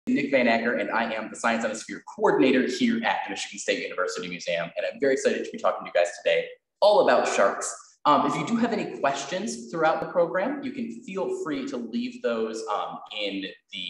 Nick VanAcker, and I am the Science on a Sphere coordinator here at the Michigan State University Museum. And I'm very excited to be talking to you guys today all about sharks. If you do have any questions throughout the program, you can feel free to leave those in the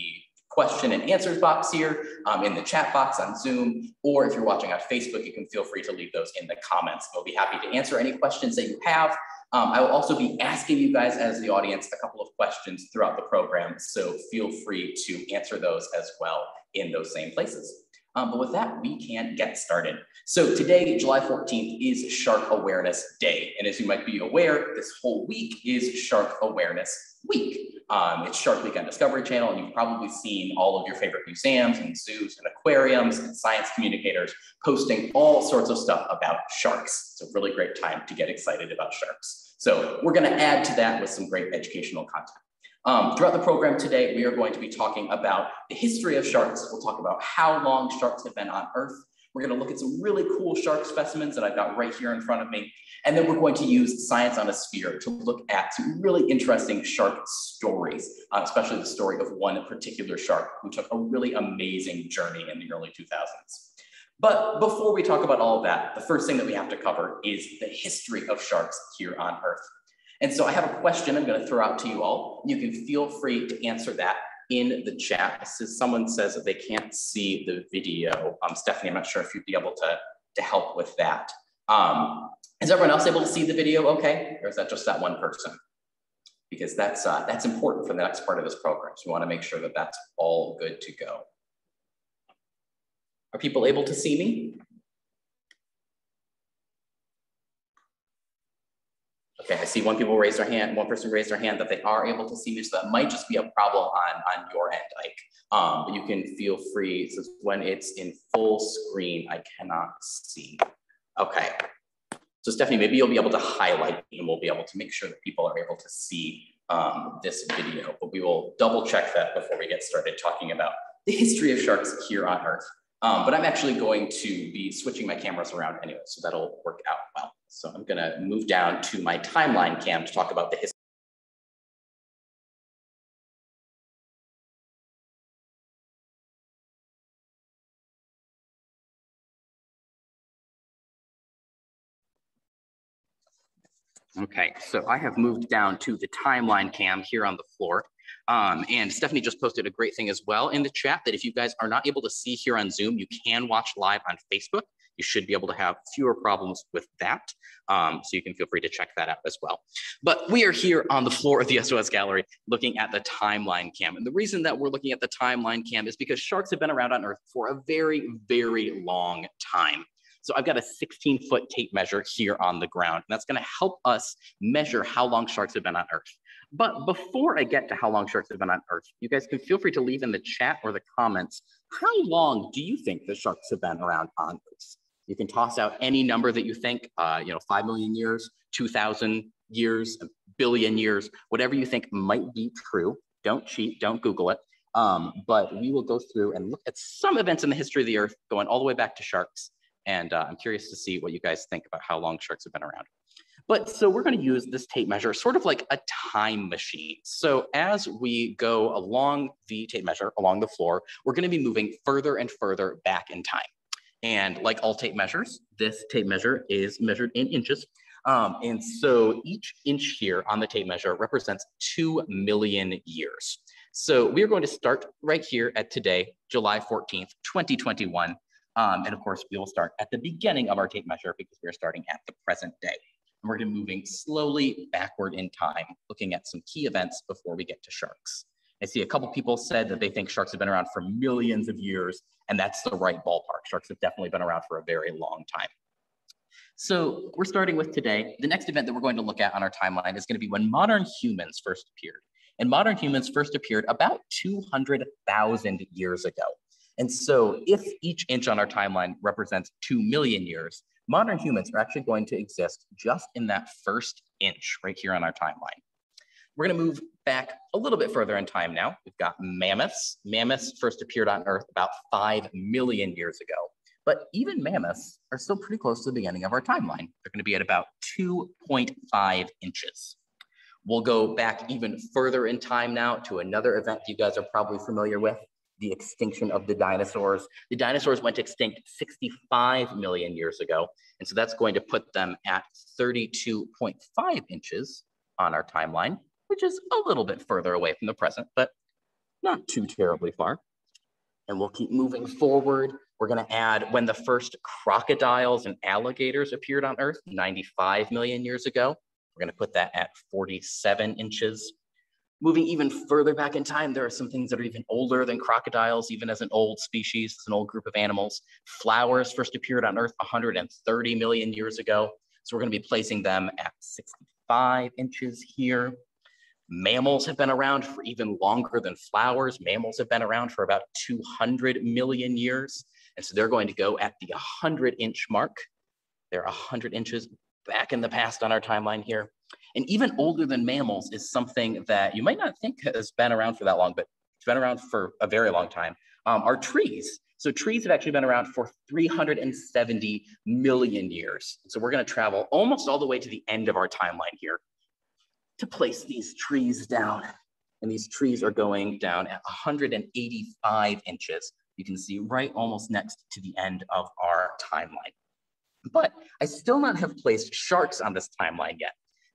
question and answers box here, in the chat box on Zoom, or if you're watching on Facebook, you can feel free to leave those in the comments. We'll be happy to answer any questions that you have. I will also be asking you guys as the audience a couple of questions throughout the program, so feel free to answer those as well in those same places. But with that, we can get started. So today, July 14th, is Shark Awareness Day. And as you might be aware, this whole week is Shark Awareness Week. It's Shark Week on Discovery Channel, and you've probably seen all of your favorite museums and zoos and aquariums and science communicators posting all sorts of stuff about sharks. It's a really great time to get excited about sharks. So we're going to add to that with some great educational content. Throughout the program today, we are going to be talking about the history of sharks. We'll talk about how long sharks have been on Earth. We're going to look at some really cool shark specimens that I've got right here in front of me. And then we're going to use Science on a Sphere to look at some really interesting shark stories, especially the story of one particular shark who took a really amazing journey in the early 2000s. But before we talk about all of that, the first thing that we have to cover is the history of sharks here on Earth. And so I have a question I'm going to throw out to you all. You can feel free to answer that in the chat. Someone says that they can't see the video. Stephanie, I'm not sure if you'd be able to help with that. Is everyone else able to see the video okay? Or is that just that one person? Because that's important for the next part of this program. So we want to make sure that that's all good to go. Are people able to see me? Okay, I see one person raised their hand that they are able to see me, so that might just be a problem on your end, Ike. But you can feel free, so when it's in full screen, I cannot see. Okay, so Stephanie, maybe you'll be able to highlight and we'll be able to make sure that people are able to see this video, but we will double check that before we get started talking about the history of sharks here on Earth. But I'm actually going to be switching my cameras around anyway, so that'll work out well. So I'm gonna move down to my timeline cam to talk about the history. Okay, so I have moved down to the timeline cam here on the floor. And Stephanie just posted a great thing as well in the chat that if you guys are not able to see here on Zoom, you can watch live on Facebook. You should be able to have fewer problems with that. So you can feel free to check that out as well. But we are here on the floor of the SOS Gallery looking at the timeline cam. And the reason that we're looking at the timeline cam is because sharks have been around on Earth for a very, very long time. So I've got a 16-foot tape measure here on the ground, and that's gonna help us measure how long sharks have been on Earth. But before I get to how long sharks have been on Earth, you guys can feel free to leave in the chat or the comments, how long do you think the sharks have been around on Earth? You can toss out any number that you think, 5 million years, 2,000 years, a billion years, whatever you think might be true. Don't cheat, don't Google it. But we will go through and look at some events in the history of the Earth going all the way back to sharks. And I'm curious to see what you guys think about how long sharks have been around. But so we're going to use this tape measure sort of like a time machine. So as we go along the tape measure, along the floor, we're going to be moving further and further back in time. And like all tape measures, this tape measure is measured in inches. And so each inch here on the tape measure represents 2 million years. So we are going to start right here at today, July 14th, 2021. And of course, we will start at the beginning of our tape measure because we are starting at the present day. And we're going to be moving slowly backward in time, looking at some key events before we get to sharks. I see a couple people said that they think sharks have been around for millions of years, and that's the right ballpark. Sharks have definitely been around for a very long time. So we're starting with today. The next event that we're going to look at on our timeline is going to be when modern humans first appeared. And modern humans first appeared about 200,000 years ago. And so if each inch on our timeline represents 2 million years, modern humans are actually going to exist just in that first inch right here on our timeline. We're going to move back a little bit further in time now. We've got mammoths. Mammoths first appeared on Earth about 5 million years ago. But even mammoths are still pretty close to the beginning of our timeline. They're going to be at about 2.5 inches. We'll go back even further in time now to another event you guys are probably familiar with, the extinction of the dinosaurs. The dinosaurs went extinct 65 million years ago. And so that's going to put them at 32.5 inches on our timeline, which is a little bit further away from the present, but not too terribly far. And we'll keep moving forward. We're going to add when the first crocodiles and alligators appeared on Earth 95 million years ago. We're going to put that at 47 inches. Moving even further back in time, there are some things that are even older than crocodiles, even as an old species, as an old group of animals. Flowers first appeared on Earth 130 million years ago. So we're going to be placing them at 65 inches here. Mammals have been around for even longer than flowers. Mammals have been around for about 200 million years. And so they're going to go at the 100-inch mark. They're 100 inches back in the past on our timeline here. And even older than mammals is something that you might not think has been around for that long, but it's been around for a very long time, are trees. So trees have actually been around for 370 million years. So we're going to travel almost all the way to the end of our timeline here to place these trees down. And these trees are going down at 185 inches. You can see right almost next to the end of our timeline. But I still not have placed sharks on this timeline yet.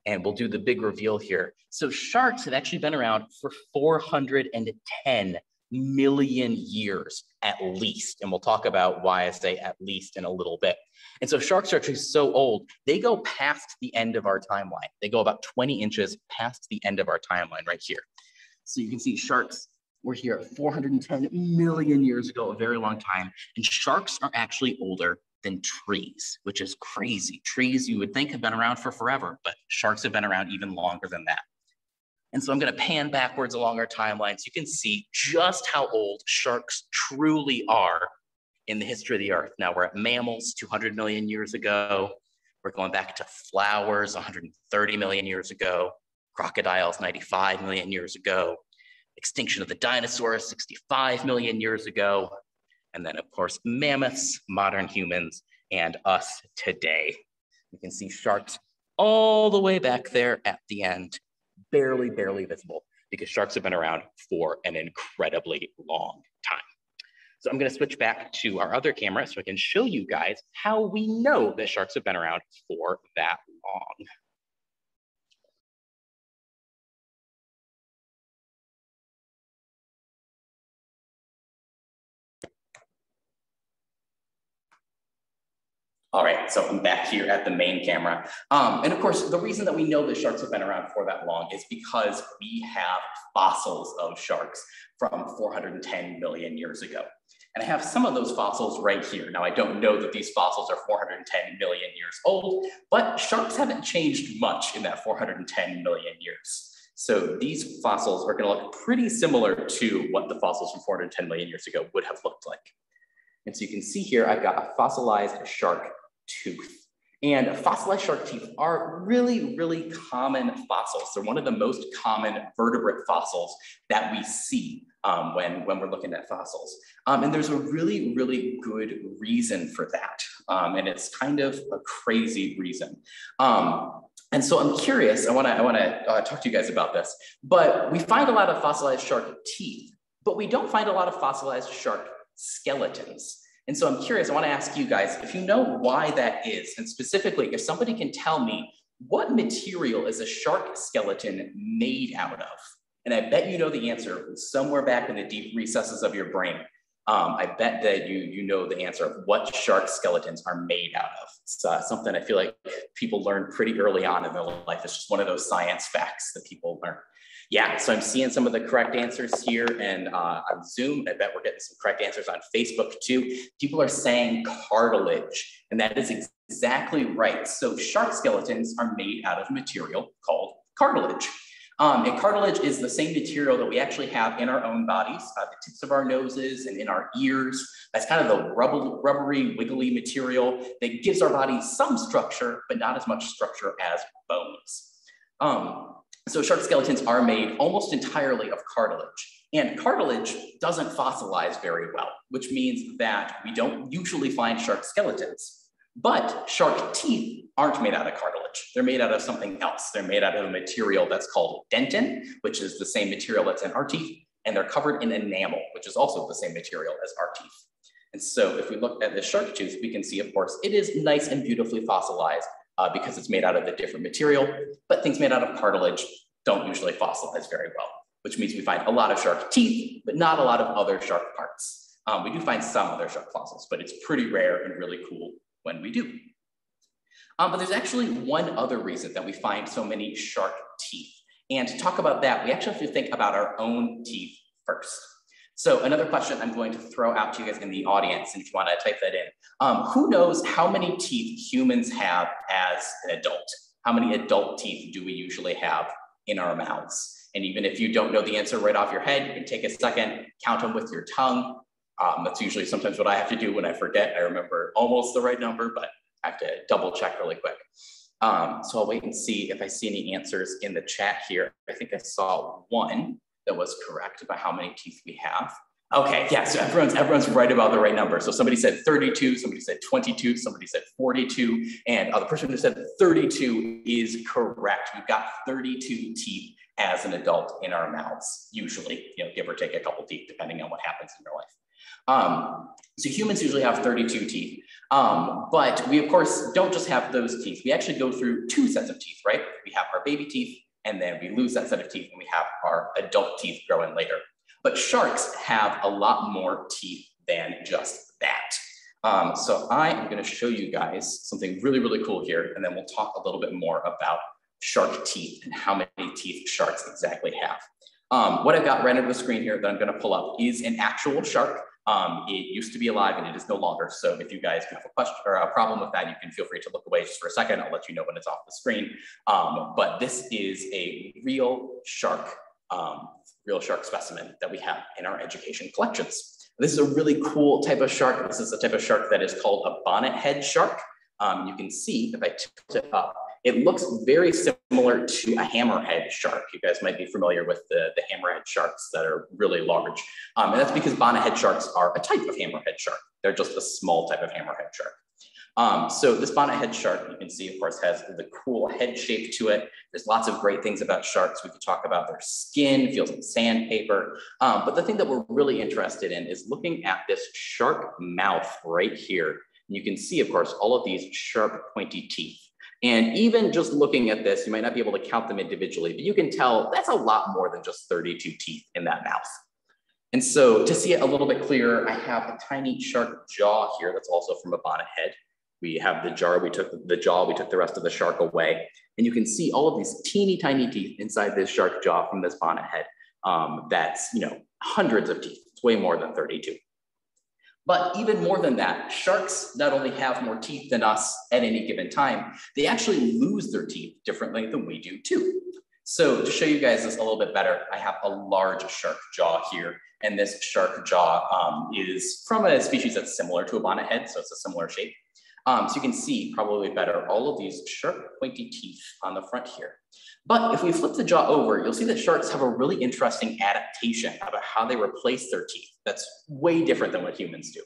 And we'll do the big reveal here. So sharks have actually been around for 410 million years at least. And we'll talk about why I say at least in a little bit. And so sharks are actually so old, they go past the end of our timeline. They go about 20 inches past the end of our timeline right here. So you can see sharks were here 410 million years ago, a very long time. And sharks are actually older than trees, which is crazy. Trees you would think have been around for forever, but sharks have been around even longer than that. And so I'm going to pan backwards along our timeline so you can see just how old sharks truly are in the history of the Earth. Now we're at mammals 200 million years ago. We're going back to flowers 130 million years ago, crocodiles 95 million years ago, extinction of the dinosaurs 65 million years ago, and then, of course, mammoths, modern humans, and us today. You can see sharks all the way back there at the end, barely visible, because sharks have been around for an incredibly long time. So I'm going to switch back to our other camera so I can show you guys how we know that sharks have been around for that long. All right, so I'm back here at the main camera. And of course, the reason that we know that sharks have been around for that long is because we have fossils of sharks from 410 million years ago. And I have some of those fossils right here. Now, I don't know that these fossils are 410 million years old, but sharks haven't changed much in that 410 million years. So these fossils are gonna look pretty similar to what the fossils from 410 million years ago would have looked like. And so you can see here, I've got a fossilized shark tooth. And fossilized shark teeth are really common fossils. They're one of the most common vertebrate fossils that we see when we're looking at fossils. And there's a really good reason for that. And it's kind of a crazy reason. And so I'm curious, I wanna talk to you guys about this, but we find a lot of fossilized shark teeth, but we don't find a lot of fossilized shark skeletons. And so I'm curious, I want to ask you guys if you know why that is, and specifically if somebody can tell me what material is a shark skeleton made out of? And I bet you know the answer somewhere back in the deep recesses of your brain. I bet that you know the answer of what shark skeletons are made out of. It's something I feel like people learn pretty early on in their life. It's just one of those science facts that people learn. Yeah, so I'm seeing some of the correct answers here and on Zoom. I bet we're getting some correct answers on Facebook too. People are saying cartilage, and that is exactly right. So shark skeletons are made out of material called cartilage. And cartilage is the same material that we actually have in our own bodies, the tips of our noses and in our ears. That's kind of the rubbery, wiggly material that gives our bodies some structure, but not as much structure as bones. So shark skeletons are made almost entirely of cartilage. And cartilage doesn't fossilize very well, which means that we don't usually find shark skeletons. But shark teeth aren't made out of cartilage. They're made out of something else. They're made out of a material that's called dentin, which is the same material that's in our teeth. and they're covered in enamel, which is also the same material as our teeth. And so if we look at the shark tooth, we can see, of course, it is nice and beautifully fossilized because it's made out of a different material, but things made out of cartilage don't usually fossilize very well, which means we find a lot of shark teeth, but not a lot of other shark parts. We do find some other shark fossils, but it's pretty rare and really cool when we do. But there's actually one other reason that we find so many shark teeth. And to talk about that, we actually have to think about our own teeth first. So another question I'm going to throw out to you guys in the audience, and if you want to type that in, who knows how many teeth humans have as an adult? How many adult teeth do we usually have in our mouths? And even if you don't know the answer right off your head, you can take a second, count them with your tongue. That's usually sometimes what I have to do when I forget. I remember almost the right number, but I have to double check really quick. So I'll wait and see if I see any answers in the chat here. I think I saw one that was correct about how many teeth we have. Okay, yeah, so everyone's right about the right number. So somebody said 32, somebody said 22, somebody said 42, and the person who said 32 is correct. We've got 32 teeth as an adult in our mouths, usually, give or take a couple teeth, depending on what happens in your life. So humans usually have 32 teeth, but we of course don't just have those teeth. We actually go through two sets of teeth, right? We have our baby teeth, and then we lose that set of teeth when we have our adult teeth growing later. But sharks have a lot more teeth than just that. So I am going to show you guys something really, really cool here, and then we'll talk a little bit more about shark teeth and how many teeth sharks exactly have. What I've got right on the screen here that I'm going to pull up is an actual shark. It used to be alive and it is no longer. So if you guys have a question or a problem with that, you can feel free to look away just for a second. I'll let you know when it's off the screen. But this is a real shark specimen that we have in our education collections. This is a really cool type of shark. This is a type of shark that is called a bonnethead shark. You can see if I tilt it up, it looks very similar to a hammerhead shark. You guys might be familiar with the hammerhead sharks that are really large. And that's because bonnethead sharks are a type of hammerhead shark. They're just a small type of hammerhead shark. So this bonnethead shark, you can see, of course, has the cool head shape to it. There's lots of great things about sharks. We could talk about their skin, feels like sandpaper. But the thing that we're really interested in is looking at this shark mouth right here. And you can see, of course, all of these sharp, pointy teeth. And even just looking at this, you might not be able to count them individually, but you can tell that's a lot more than just 32 teeth in that mouth. And so to see it a little bit clearer, I have a tiny shark jaw here that's also from a bonnethead. We have the jaw, we took the rest of the shark away. And you can see all of these teeny tiny teeth inside this shark jaw from this bonnethead. That's, hundreds of teeth. It's way more than 32. But even more than that, sharks not only have more teeth than us at any given time, they actually lose their teeth differently than we do too. So to show you guys this a little bit better, I have a large shark jaw here. And this shark jaw is from a species that's similar to a bonnethead, so it's a similar shape. So you can see probably better all of these sharp pointy teeth on the front here. But if we flip the jaw over, you'll see that sharks have a really interesting adaptation about how they replace their teeth. That's way different than what humans do.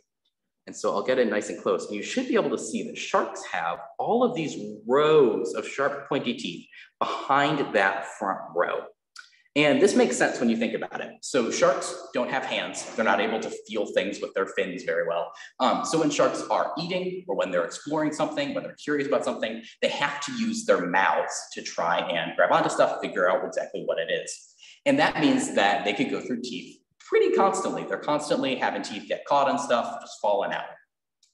And so I'll get it nice and close. And you should be able to see that sharks have all of these rows of sharp pointy teeth behind that front row. And this makes sense when you think about it. So sharks don't have hands. They're not able to feel things with their fins very well. So when sharks are eating or when they're exploring something, when they're curious about something, they have to use their mouths to try and grab onto stuff, figure out exactly what it is. And that means that they could go through teeth pretty constantly. They're constantly having teeth get caught on stuff, just falling out.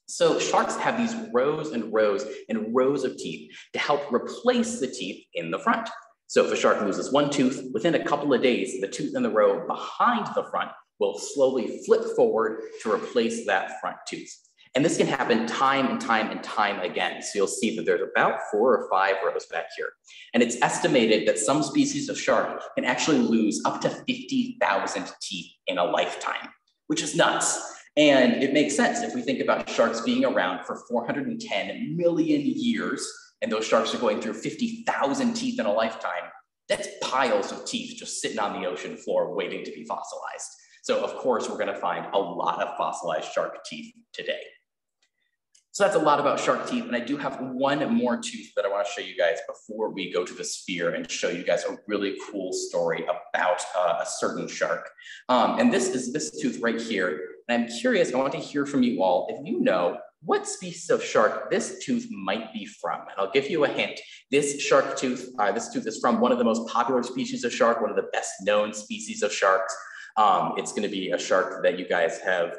So sharks have these rows and rows and rows of teeth to help replace the teeth in the front. So if a shark loses one tooth, within a couple of days, the tooth in the row behind the front will slowly flip forward to replace that front tooth. And this can happen time and time and time again. So you'll see that there's about 4 or 5 rows back here. And it's estimated that some species of shark can actually lose up to 50,000 teeth in a lifetime, which is nuts. And it makes sense if we think about sharks being around for 410 million years, and those sharks are going through 50,000 teeth in a lifetime. That's piles of teeth just sitting on the ocean floor waiting to be fossilized. So of course, we're gonna find a lot of fossilized shark teeth today. So that's a lot about shark teeth. And I do have one more tooth that I want to show you guys before we go to the sphere and show you guys a really cool story about a certain shark. And this is this tooth right here. And I'm curious, I want to hear from you all if you know what species of shark this tooth might be from. And I'll give you a hint. This shark tooth, this tooth is from one of the most popular species of shark, one of the best known species of sharks. It's going to be a shark that you guys have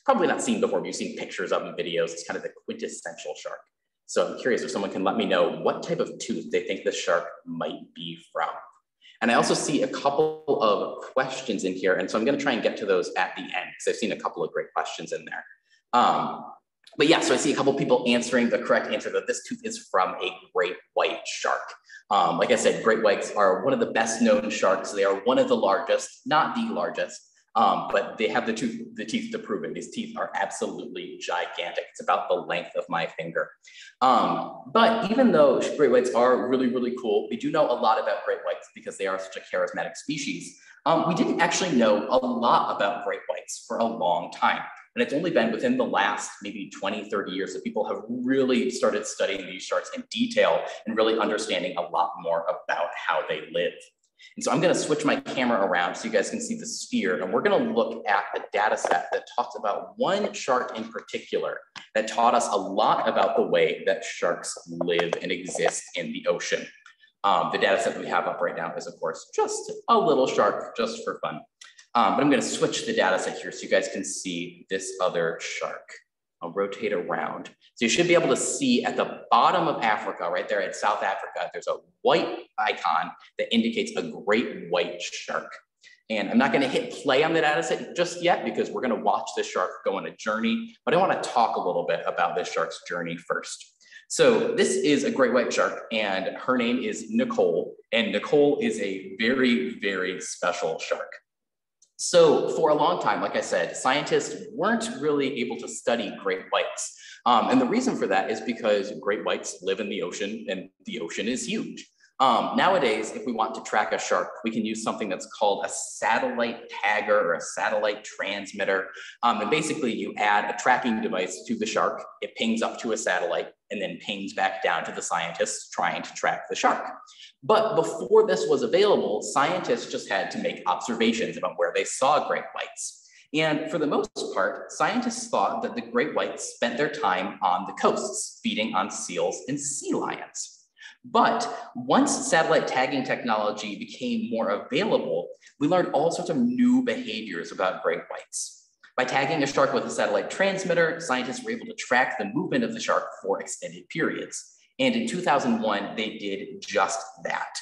probably not seen before, but you've seen pictures of in videos. It's kind of the quintessential shark. So I'm curious if someone can let me know what type of tooth they think the shark might be from. And I also see a couple of questions in here. And so I'm going to try and get to those at the end because I've seen a couple of great questions in there. But yeah, so I see a couple of people answering the correct answer that this tooth is from a great white shark. Like I said, great whites are one of the best known sharks. They are one of the largest, not the largest, but they have the teeth to prove it. These teeth are absolutely gigantic. It's about the length of my finger. But even though great whites are really, really cool, we do know a lot about great whites because they are such a charismatic species. We didn't actually know a lot about great whites for a long time. And it's only been within the last maybe 20, 30 years that people have really started studying these sharks in detail and really understanding a lot more about how they live. And so I'm going to switch my camera around so you guys can see the sphere. And we're going to look at a data set that talks about one shark in particular that taught us a lot about the way that sharks live and exist in the ocean. The data set that we have up right now is, of course, just a little shark just for fun. But I'm going to switch the data set here so you guys can see this other shark. I'll rotate around. So you should be able to see at the bottom of Africa, right there in South Africa, there's a white icon that indicates a great white shark. And I'm not going to hit play on the data set just yet because we're going to watch this shark go on a journey. But I want to talk a little bit about this shark's journey first. So this is a great white shark and her name is Nicole. And Nicole is a very, very special shark. So for a long time, like I said, scientists weren't really able to study great whites. And the reason for that is because great whites live in the ocean and the ocean is huge. Nowadays, if we want to track a shark, we can use something that's called a satellite tagger or a satellite transmitter. And basically you add a tracking device to the shark, it pings up to a satellite and then pings back down to the scientists trying to track the shark. But before this was available, scientists just had to make observations about where they saw great whites. And for the most part, scientists thought that the great whites spent their time on the coasts, feeding on seals and sea lions. But once satellite tagging technology became more available, we learned all sorts of new behaviors about great whites. By tagging a shark with a satellite transmitter, scientists were able to track the movement of the shark for extended periods. And in 2001, they did just that.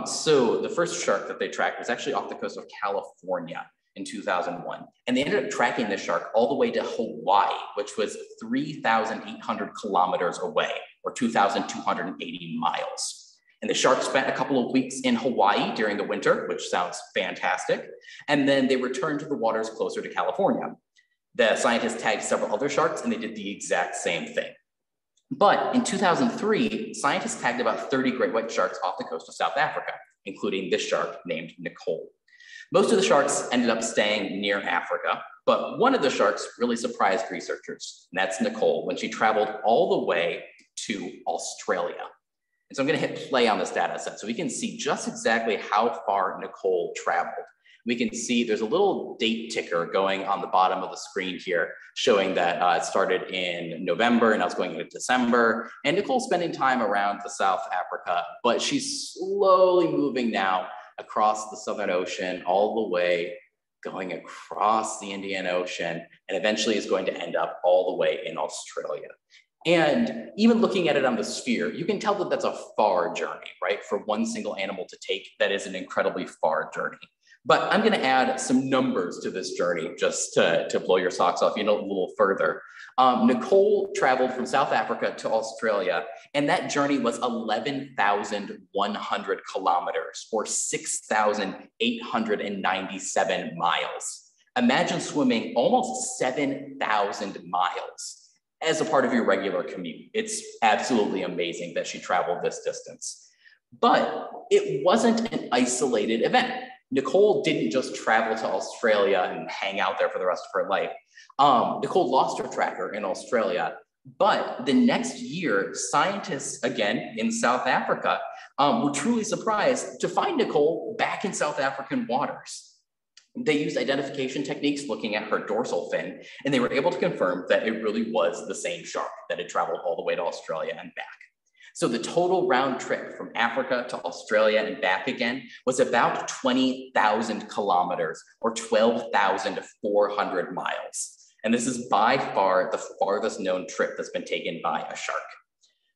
So the first shark that they tracked was actually off the coast of California in 2001. And they ended up tracking the shark all the way to Hawaii, which was 3,800 kilometers away, or 2,280 miles. And the shark spent a couple of weeks in Hawaii during the winter, which sounds fantastic. And then they returned to the waters closer to California. The scientists tagged several other sharks and they did the exact same thing. But in 2003, scientists tagged about 30 great white sharks off the coast of South Africa, including this shark named Nicole. Most of the sharks ended up staying near Africa, but one of the sharks really surprised researchers, and that's Nicole, when she traveled all the way to Australia. And so I'm going to hit play on this data set so we can see just exactly how far Nicole traveled. We can see there's a little date ticker going on the bottom of the screen here showing that it started in November and now it's going into December. And Nicole's spending time around the South Africa, but she's slowly moving now across the Southern Ocean, all the way going across the Indian Ocean, and eventually is going to end up all the way in Australia. And even looking at it on the sphere, you can tell that that's a far journey, right? For one single animal to take, that is an incredibly far journey. But I'm going to add some numbers to this journey just to blow your socks off, a little further. Nicole traveled from South Africa to Australia, and that journey was 11,100 kilometers, or 6,897 miles. Imagine swimming almost 7,000 miles as a part of your regular commute. It's absolutely amazing that she traveled this distance. But it wasn't an isolated event. Nicole didn't just travel to Australia and hang out there for the rest of her life. Nicole lost her tracker in Australia, But the next year, scientists, again, in South Africa, were truly surprised to find Nicole back in South African waters. They used identification techniques looking at her dorsal fin, and they were able to confirm that it really was the same shark that had traveled all the way to Australia and back. So the total round trip from Africa to Australia and back again was about 20,000 kilometers or 12,400 miles. And this is by far the farthest known trip that's been taken by a shark.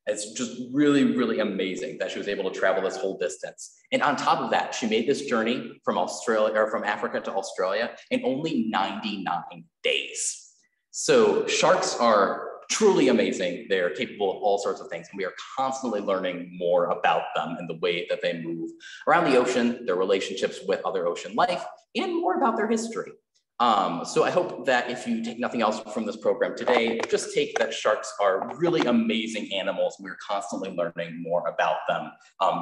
It's just really, really amazing that she was able to travel this whole distance. And on top of that, she made this journey from Africa to Australia in only 99 days. So sharks are truly amazing. They're capable of all sorts of things, and we are constantly learning more about them and the way that they move around the ocean, their relationships with other ocean life, and more about their history. So I hope that if you take nothing else from this program today, just take that sharks are really amazing animals. We're constantly learning more about them.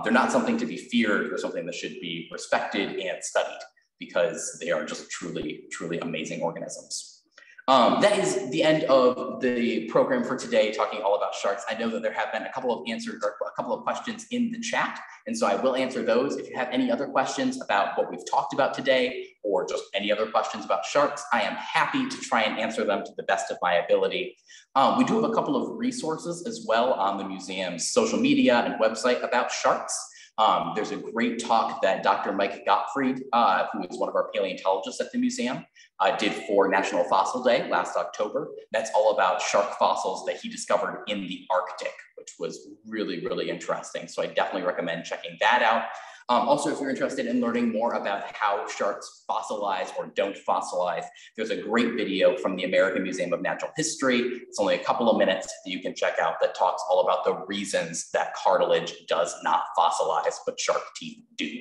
They're not something to be feared. They're something that should be respected and studied because they are just truly, truly amazing organisms. That is the end of the program for today, talking all about sharks. I know that there have been a couple of questions in the chat, and so I will answer those. If you have any other questions about what we've talked about today, or just any other questions about sharks, I am happy to try and answer them to the best of my ability. We do have a couple of resources as well on the museum's social media and website about sharks. There's a great talk that Dr. Mike Gottfried, who is one of our paleontologists at the museum, did for National Fossil Day last October. That's all about shark fossils that he discovered in the Arctic, which was really, really interesting. So I definitely recommend checking that out. Also, if you're interested in learning more about how sharks fossilize or don't fossilize, there's a great video from the American Museum of Natural History. It's only a couple of minutes that you can check out that talks all about the reasons that cartilage does not fossilize, but shark teeth do.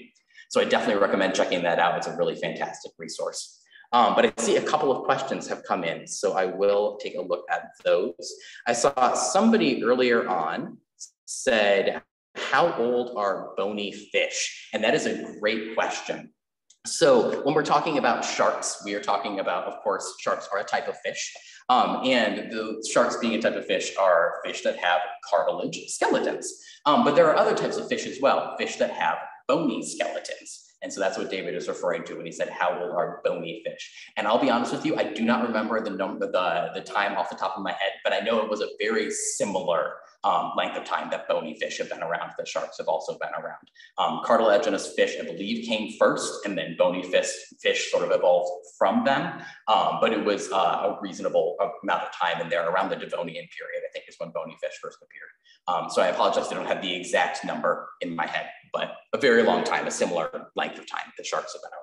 So I definitely recommend checking that out. It's a really fantastic resource. But I see a couple of questions have come in, so I will take a look at those. I saw somebody earlier on said, how old are bony fish? And that is a great question. So when we're talking about sharks, we are talking about, of course, sharks are a type of fish. And the sharks being a type of fish are fish that have cartilage skeletons. But there are other types of fish as well, fish that have bony skeletons. And so that's what David is referring to when he said, how old are bony fish? And I'll be honest with you, I do not remember the time off the top of my head, but I know it was a very similar length of time that bony fish have been around, that sharks have also been around. Cartilaginous fish, I believe, came first, and then bony fish sort of evolved from them. But it was a reasonable amount of time in there, around the Devonian period, I think is when bony fish first appeared. So I apologize, I don't have the exact number in my head, but a very long time, a similar length of time that sharks have been around.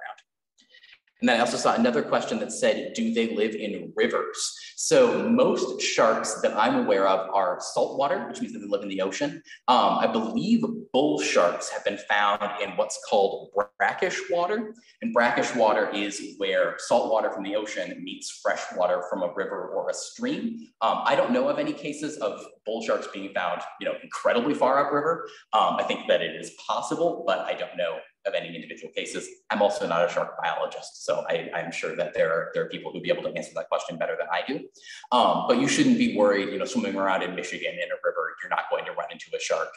And then I also saw another question that said, do they live in rivers? So most sharks that I'm aware of are saltwater, which means that they live in the ocean. I believe bull sharks have been found in what's called brackish water. And brackish water is where salt water from the ocean meets fresh water from a river or a stream. I don't know of any cases of bull sharks being found, incredibly far upriver. I think that it is possible, but I don't know of any individual cases. I'm also not a shark biologist, so I'm sure that there are people who'd be able to answer that question better than I do. But you shouldn't be worried, swimming around in Michigan in a river, you're not going to run into a shark.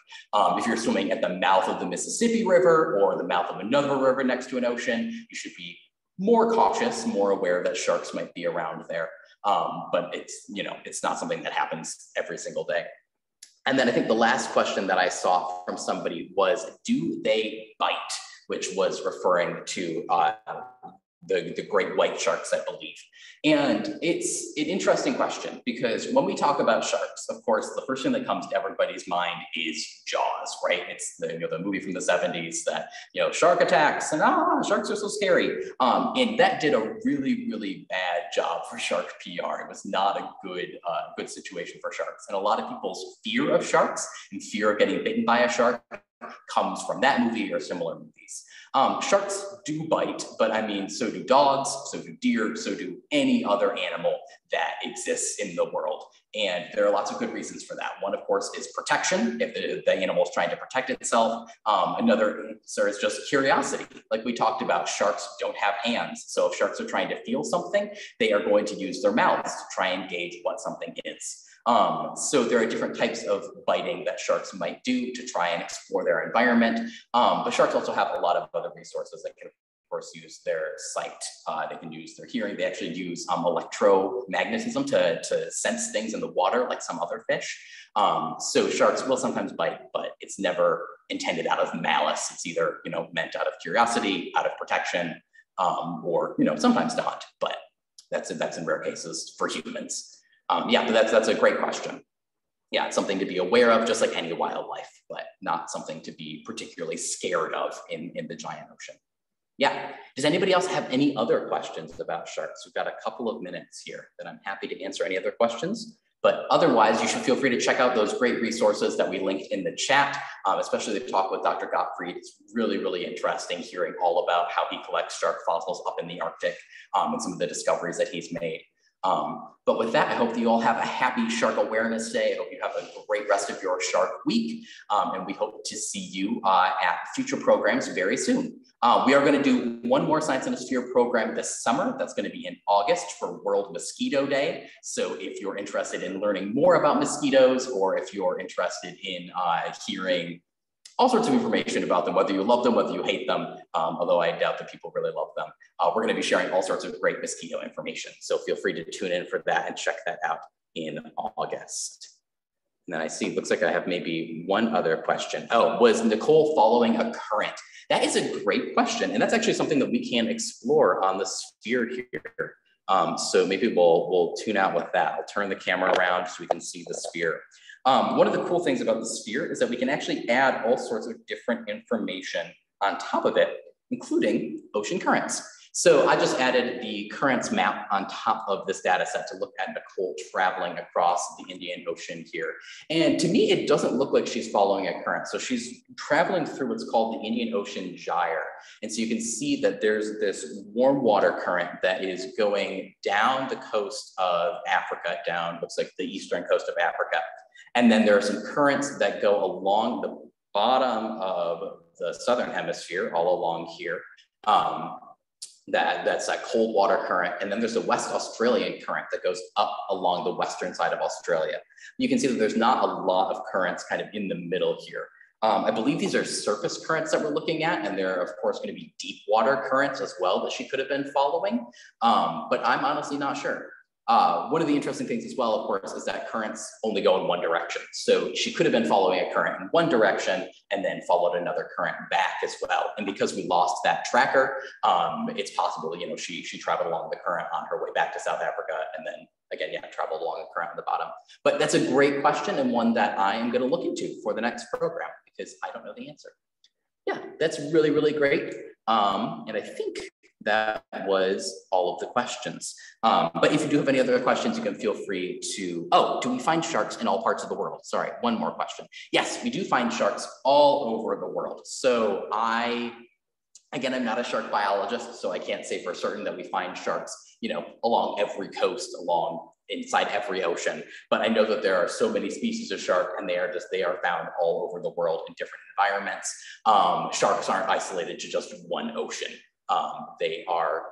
If you're swimming at the mouth of the Mississippi River or the mouth of another river next to an ocean, you should be more cautious, more aware that sharks might be around there. But it's not something that happens every single day. And then I think the last question that I saw from somebody was, do they bite? Which was referring to the great white sharks, I believe. And it's an interesting question because when we talk about sharks, of course, the first thing that comes to everybody's mind is Jaws, right? It's the movie from the 70s that, shark attacks and sharks are so scary. And that did a really, really bad job for shark PR. It was not a good situation for sharks. And a lot of people's fear of sharks and fear of getting bitten by a shark comes from that movie or similar movies. Sharks do bite, but so do dogs, so do deer, so do any other animal that exists in the world. And there are lots of good reasons for that. One, of course, is protection, if the animal is trying to protect itself. Another answer is just curiosity. Like we talked about, sharks don't have hands. So if sharks are trying to feel something, they are going to use their mouths to try and gauge what something is. So there are different types of biting that sharks might do to try and explore their environment. But sharks also have a lot of other resources that can, of course, use their sight. They can use their hearing. They actually use electromagnetism to sense things in the water, like some other fish. So sharks will sometimes bite, but it's never intended out of malice. It's either, meant out of curiosity, out of protection, or, sometimes to hunt, but that's in rare cases for humans. Yeah, but that's a great question. Yeah, it's something to be aware of, just like any wildlife, but not something to be particularly scared of in the giant ocean. Yeah, does anybody else have any other questions about sharks? We've got a couple of minutes here that I'm happy to answer any other questions. But otherwise, you should feel free to check out those great resources that we linked in the chat, especially the talk with Dr. Gottfried. It's really, really interesting hearing all about how he collects shark fossils up in the Arctic and some of the discoveries that he's made. But with that, I hope that you all have a happy Shark Awareness Day. I hope you have a great rest of your shark week. And we hope to see you at future programs very soon. We are going to do one more Science in a Sphere program this summer. That's going to be in August for World Mosquito Day. So if you're interested in learning more about mosquitoes, or if you're interested in hearing all sorts of information about them, whether you love them, whether you hate them, although I doubt that people really love them, we're going to be sharing all sorts of great mosquito information. So feel free to tune in for that and check that out in August. And then I see, looks like I have maybe one other question. Oh, was Nicole following a current? That is a great question. And that's actually something that we can explore on the sphere here. So maybe we'll tune out with that. I'll turn the camera around so we can see the sphere. One of the cool things about the sphere is that we can actually add all sorts of different information on top of it, including ocean currents. So I just added the currents map on top of this data set to look at Nicole traveling across the Indian Ocean here. And to me, it doesn't look like she's following a current. So she's traveling through what's called the Indian Ocean Gyre. And so you can see that there's this warm water current that is going down the coast of Africa, down, looks like the eastern coast of Africa. And then there are some currents that go along the bottom of the southern hemisphere, all along here. That's that cold water current. And then there's the West Australian current that goes up along the western side of Australia. You can see that there's not a lot of currents kind of in the middle here. I believe these are surface currents that we're looking at, and there are, of course, going to be deep water currents as well that she could have been following, but I'm honestly not sure. One of the interesting things as well, of course, is that currents only go in one direction. So she could have been following a current in one direction and then followed another current back as well. And because we lost that tracker, it's possible, she traveled along the current on her way back to South Africa and then again, traveled along the current on the bottom. But that's a great question and one that I am going to look into for the next program because I don't know the answer. Yeah, that's really, really great. And I think that was all of the questions. But if you do have any other questions, you can feel free to, do we find sharks in all parts of the world? Sorry, one more question. Yes, we do find sharks all over the world. So again, I'm not a shark biologist, so I can't say for certain that we find sharks, along every coast, inside every ocean. But I know that there are so many species of shark and they are found all over the world in different environments. Sharks aren't isolated to just one ocean. They are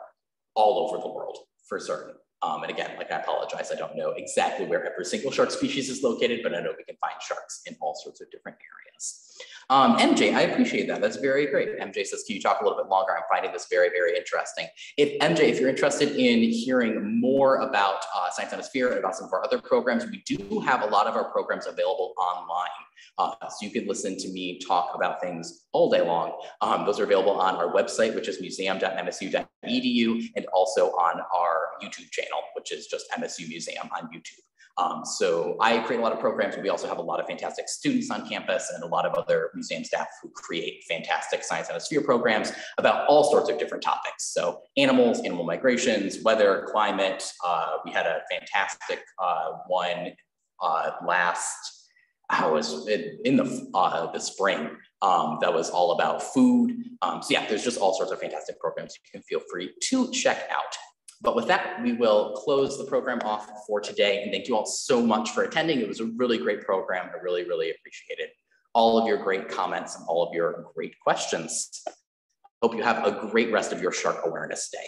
all over the world for certain. And again, I apologize, I don't know exactly where every single shark species is located, but I know we can find sharks in all sorts of different areas. MJ, I appreciate that. That's very great. MJ says, can you talk a little bit longer? I'm finding this very, very interesting. If you're interested in hearing more about Science on a Sphere and about some of our other programs, we do have a lot of our programs available online. So you can listen to me talk about things all day long. Those are available on our website, which is museum.msu.edu, and also on our YouTube channel, which is just MSU Museum on YouTube. So I create a lot of programs, but we also have a lot of fantastic students on campus and a lot of other museum staff who create fantastic Science on a Sphere programs about all sorts of different topics. So animals, animal migrations, weather, climate. We had a fantastic one in the spring that was all about food. So yeah, there's just all sorts of fantastic programs you can feel free to check out. But with that, we will close the program off for today. And thank you all so much for attending. It was a really great program. I really, really appreciated all of your great comments and all of your great questions. Hope you have a great rest of your Shark Awareness Day.